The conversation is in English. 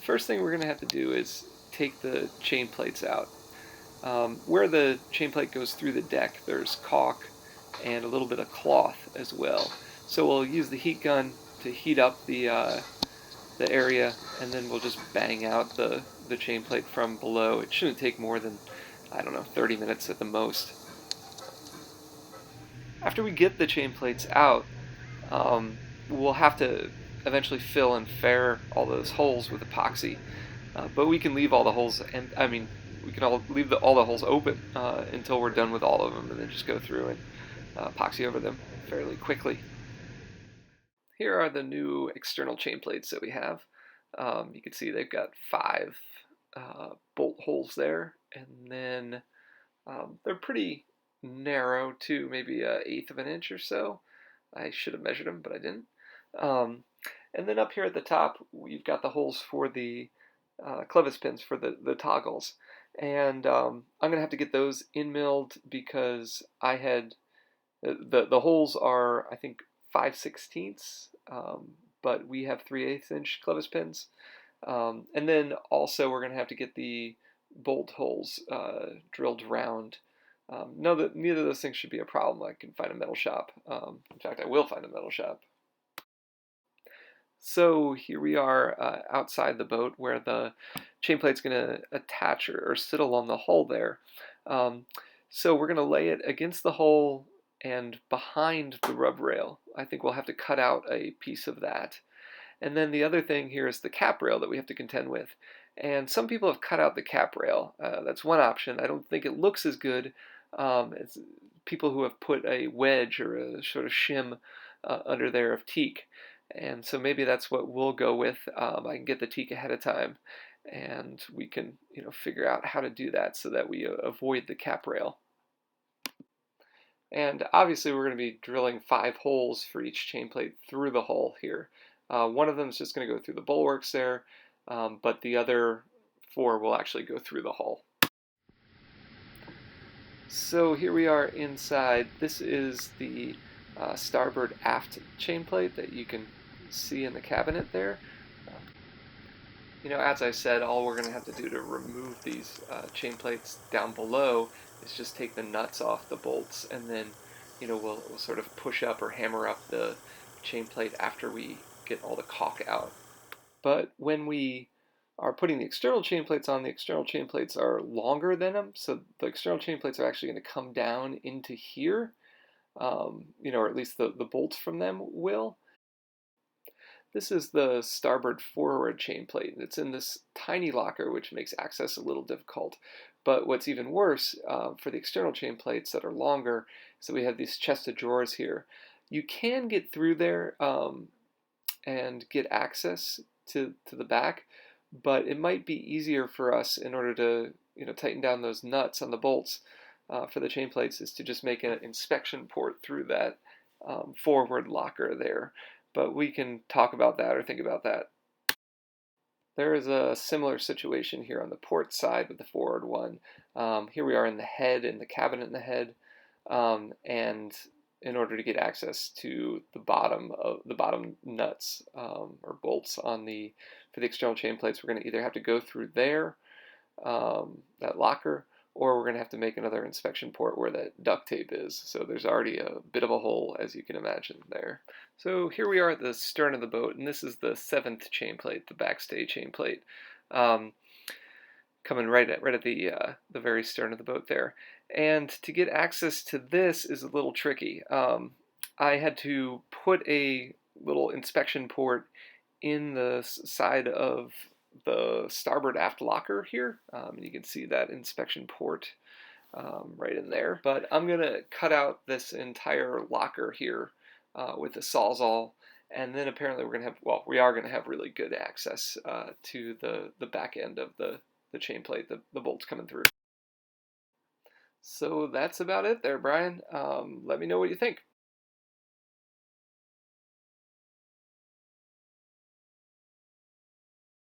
First thing we're going to have to do is take the chain plates out. Where the chain plate goes through the deck, there's caulk and a little bit of cloth as well. So we'll use the heat gun to heat up the area, and then we'll just bang out the chain plate from below. It shouldn't take more than, I don't know, 30 minutes at the most. After we get the chain plates out, we'll have to eventually fill and fair all those holes with epoxy. But we can leave all the holes, and I mean, we can leave all the holes open until we're done with all of them, and then just go through and epoxy over them fairly quickly. Here are the new external chain plates that we have. You can see they've got 5 bolt holes there, and then they're pretty narrow too, maybe an eighth of an inch or so. I should have measured them, but I didn't. And then up here at the top, we've got the holes for the clevis pins for the toggles. And I'm going to have to get those in milled because I had, the holes are, I think, 5/16, but we have 3/8 inch clevis pins. And then also we're going to have to get the bolt holes drilled round. No, neither of those things should be a problem. I can find a metal shop. In fact, I will find a metal shop. So here we are outside the boat where the chain plate's going to attach or sit along the hull there. So we're going to lay it against the hull and behind the rub rail. I think we'll have to cut out a piece of that. And then the other thing here is the cap rail that we have to contend with. And some people have cut out the cap rail. That's one option. I don't think it looks as good. It's people who have put a wedge or a sort of shim under there of teak. And so maybe that's what we'll go with. I can get the teak ahead of time, and we can, figure out how to do that so that we avoid the cap rail. And obviously we're going to be drilling 5 holes for each chain plate through the hull here. One of them is just going to go through the bulwarks there, but the other 4 will actually go through the hull. So here we are inside. This is the starboard aft chain plate that you can see in the cabinet there. As I said, all we're going to have to do to remove these chain plates down below is just take the nuts off the bolts, and then we'll sort of push up or hammer up the chain plate after we get all the caulk out. But when we are putting the external chain plates on, the external chain plates are longer than them, so the external chain plates are actually going to come down into here, or at least the bolts from them will. This is the starboard forward chain plate. It's in this tiny locker, which makes access a little difficult. But what's even worse for the external chain plates that are longer, so we have these chest of drawers here. You can get through there and get access to the back, but it might be easier for us in order to tighten down those nuts on the bolts for the chain plates is to just make an inspection port through that forward locker there. But we can talk about that or think about that. There is a similar situation here on the port side with the forward one. Here we are in the head, in the cabinet in the head, and in order to get access to the bottom nuts or bolts for the external chain plates, we're going to either have to go through there, that locker, or we're going to have to make another inspection port where that duct tape is. So there's already a bit of a hole, as you can imagine there. So here we are at the stern of the boat, and this is the 7th chain plate, the backstay chain plate, coming right at the very stern of the boat there. And to get access to this is a little tricky. I had to put a little inspection port in the side of the starboard aft locker here. You can see that inspection port right in there. But I'm going to cut out this entire locker here with a Sawzall, and then apparently we are going to have really good access to the back end of the chain plate, the bolts coming through. So that's about it there, Brian. Let me know what you think.